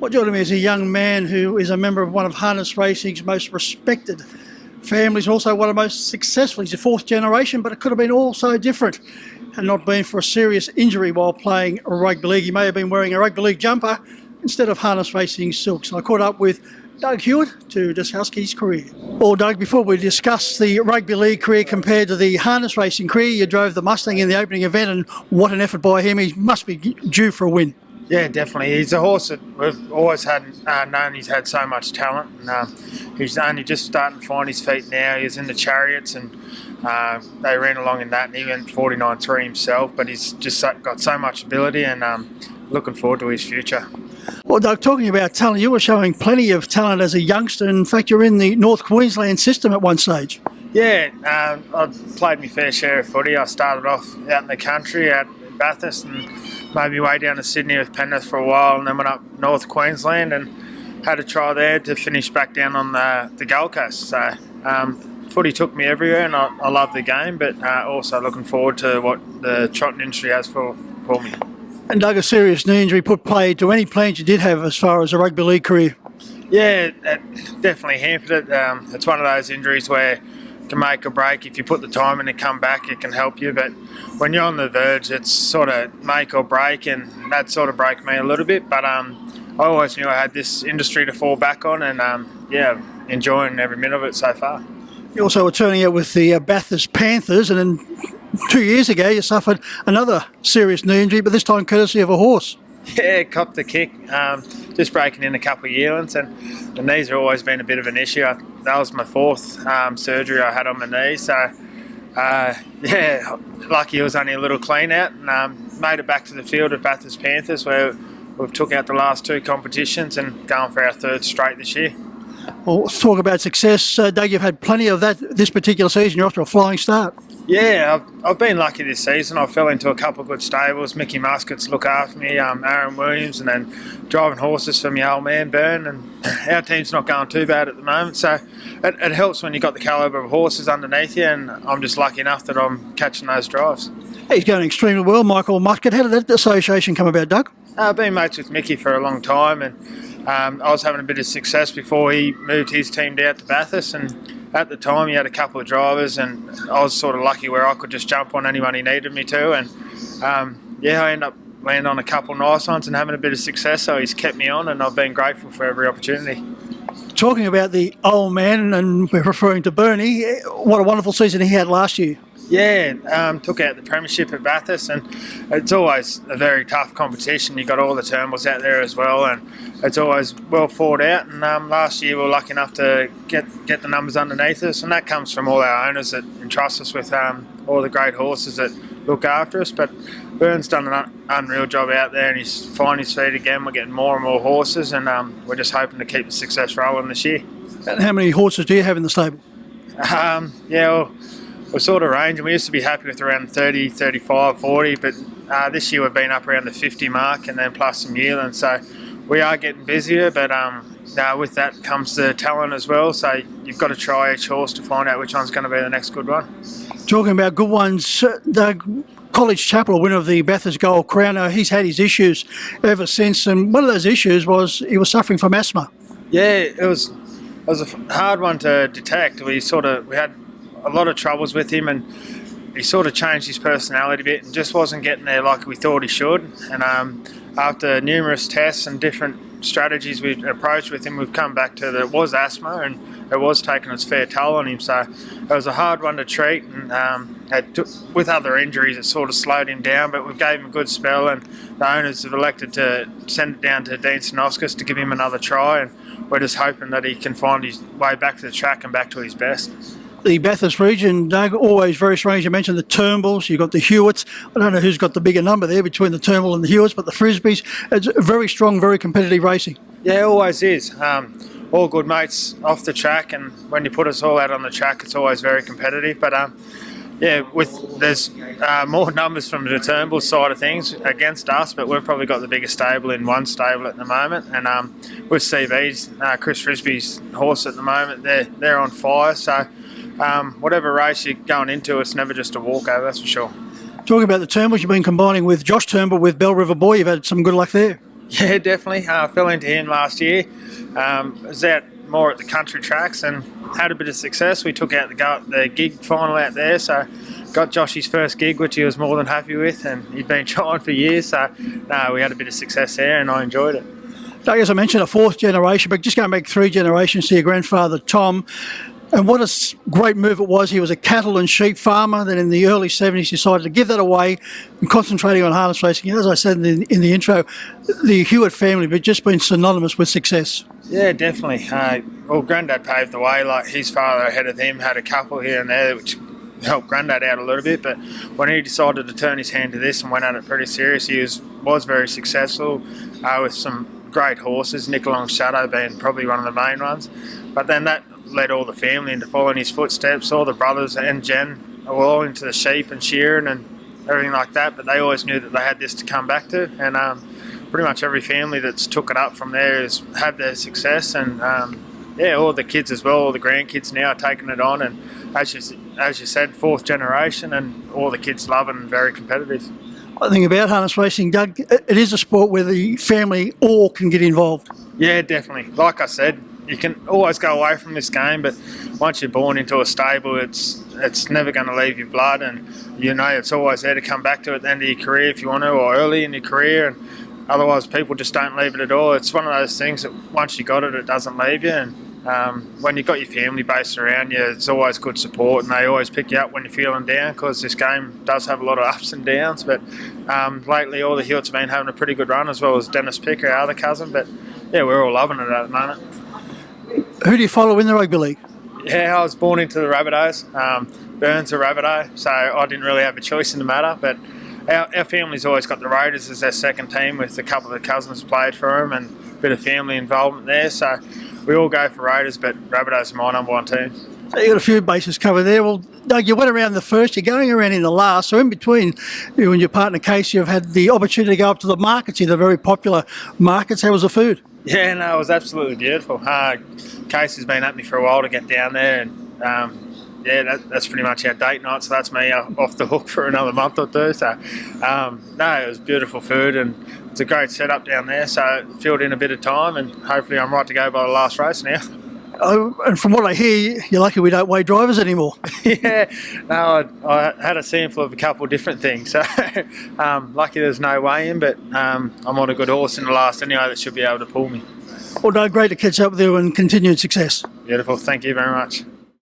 Well, joining me is a young man who is a member of one of harness racing's most respected families, and also one of the most successful. He's a fourth generation, but it could have been all so different had not been for a serious injury while playing rugby league. He may have been wearing a rugby league jumper instead of harness racing silks. And I caught up with Doug Hewitt to discuss his career. Well, Doug, before we discuss the rugby league career compared to the harness racing career, you drove the Mustang in the opening event, and what an effort by him. He must be due for a win. Yeah, definitely. He's a horse that we've always had known he's had so much talent. And, he's only just starting to find his feet now. He was in the chariots and they ran along in that, and he went 49.3 himself, but he's just got so much ability, and looking forward to his future. Well, Doug, talking about talent, you were showing plenty of talent as a youngster. In fact, you're in the North Queensland system at one stage. Yeah, I played my fair share of footy. I started off out in the country, out in Bathurst, and made my way down to Sydney with Penrith for a while, and then went up North Queensland and had a try there to finish back down on the Gold Coast. So footy took me everywhere, and I love the game, but also looking forward to what the trotting industry has for me. And Doug, a serious knee injury put play to any plans you did have as far as a rugby league career? Yeah, it definitely hampered it. It's one of those injuries where it can make or break. If you put the time in and come back, it can help you. But when you're on the verge, it's sort of make or break, and that sort of broke me a little bit. But I always knew I had this industry to fall back on, and enjoying every minute of it so far. You also were turning out with the Bathurst Panthers, and then 2 years ago you suffered another serious knee injury, but this time courtesy of a horse. Yeah, copped the kick, just breaking in a couple of yearlings, and the knees have always been a bit of an issue. That was my fourth surgery I had on my knee, so lucky it was only a little clean out, and made it back to the field at Bathurst Panthers, where we've took out the last two competitions and going for our third straight this year. Well, let's talk about success. Doug, you've had plenty of that this particular season. You're off to a flying start. Yeah, I've been lucky this season. I fell into a couple of good stables. Mickey Muskets look after me, Aaron Williams, and then driving horses for my old man Byrne. And our team's not going too bad at the moment, so it helps when you've got the calibre of horses underneath you, and I'm just lucky enough that I'm catching those drives. He's going extremely well, Michael Muscat. How did that association come about, Doug? I've been mates with Mickey for a long time, and I was having a bit of success before he moved his team down to Bathurst, and at the time he had a couple of drivers, and I was sort of lucky where I could just jump on anyone he needed me to, and I ended up landing on a couple of nice ones and having a bit of success, so he's kept me on, and I've been grateful for every opportunity. Talking about the old man, and we're referring to Bernie, what a wonderful season he had last year. Yeah, took out the premiership at Bathurst, and it's always a very tough competition. You've got all the Turnbulls out there as well, and it's always well fought out. And last year we were lucky enough to get the numbers underneath us, and that comes from all our owners that entrust us with all the great horses that look after us. But Byrne's done an unreal job out there, and he's finding his feet again. We're getting more and more horses, and we're just hoping to keep the success rolling this year. And how many horses do you have in the stable? We're sort of ranging. We used to be happy with around 30, 35, 40, but this year we've been up around the 50 mark, and then plus some yearlings. So we are getting busier, but with that comes the talent as well. So you've got to try each horse to find out which one's going to be the next good one. Talking about good ones, Doug, College Chapel, winner of the Bathurst Gold Crown, he's had his issues ever since, and one of those issues was he was suffering from asthma. Yeah, it was a hard one to detect. We had a lot of troubles with him, and he sort of changed his personality a bit and just wasn't getting there like we thought he should. And after numerous tests and different strategies we approached with him, we've come back to that it was asthma, and it was taking its fair toll on him. So it was a hard one to treat, and with other injuries it sort of slowed him down, but we gave him a good spell, and the owners have elected to send it down to Dean Sinoscus to give him another try, and we're just hoping that he can find his way back to the track and back to his best. The Bathurst region, Doug, always very strange. You mentioned the Turnbulls, you've got the Hewitts. I don't know who's got the bigger number there between the Turnbull and the Hewitts, but the Frisbees, it's very strong, very competitive racing. Yeah, it always is. All good mates off the track, and when you put us all out on the track, it's always very competitive. But there's more numbers from the Turnbull side of things against us, but we've probably got the biggest stable in one stable at the moment. And with CB's, Chris Frisbee's horse at the moment, they're on fire. So whatever race you're going into, it's never just a walkover, that's for sure. Talking about the Turnbulls, you've been combining with Josh Turnbull with Bell River Boy. You've had some good luck there. Yeah, definitely. Fell into him last year. Was out more at the country tracks and had a bit of success. We took out the gig final out there, so got Josh's first gig, which he was more than happy with, and he'd been trying for years. So no, we had a bit of success there, and I enjoyed it. Doug, as I mentioned, a fourth generation, but just going back 3 generations to your grandfather, Tom. And what a great move it was. He was a cattle and sheep farmer. Then in the early 70s, decided to give that away and concentrating on harness racing. And as I said in the intro, the Hewitt family have just been synonymous with success. Yeah, definitely. Well, Grandad paved the way. Like his father ahead of him had a couple here and there, which helped Grandad out a little bit. But when he decided to turn his hand to this and went at it pretty serious, he was very successful with some great horses. Nickelong's Shadow being probably one of the main ones. But then that led all the family into following his footsteps. All the brothers and Jen were all into the sheep and shearing and everything like that, but they always knew that they had this to come back to, and pretty much every family that's took it up from there has had their success, and yeah, all the kids as well, all the grandkids now are taking it on, and as you said, 4th generation, and all the kids love it and very competitive. I think about harness racing, Doug, it is a sport where the family all can get involved. Yeah, definitely. Like I said, you can always go away from this game, but once you're born into a stable, it's never going to leave your blood, and you know it's always there to come back to at the end of your career if you want to, or early in your career, and otherwise people just don't leave it at all. It's one of those things that once you got it, it doesn't leave you, and when you've got your family based around you, it's always good support, and they always pick you up when you're feeling down, because this game does have a lot of ups and downs. But lately all the Hewitts have been having a pretty good run, as well as Dennis Pick, our other cousin, but yeah, we're all loving it at the moment. Who do you follow in the rugby league? Yeah, I was born into the Rabbitohs. Burns a Rabbitoh, so I didn't really have a choice in the matter, but our family's always got the Raiders as their second team, with a couple of the cousins played for them and a bit of family involvement there, so we all go for Raiders, but Rabbitohs are my number 1 team. So you got a few bases covered there. Well, Doug, you went around the first, you're going around in the last, so in between you and your partner Casey have had the opportunity to go up to the markets here, the very popular markets. How was the food? Yeah, no, it was absolutely beautiful. Casey's been at me for a while to get down there, and yeah, that's pretty much our date night, so that's me off the hook for another month or 2. So, no, it was beautiful food, and it's a great setup down there, so filled in a bit of time, and hopefully I'm right to go by the last race now. Oh, and from what I hear, you're lucky we don't weigh drivers anymore. Yeah, no, I had a sample of a couple of different things, so lucky there's no weigh-in, but I'm on a good horse in the last anyway that should be able to pull me. Well, Doug, great to catch up with you and continued success. Beautiful, thank you very much.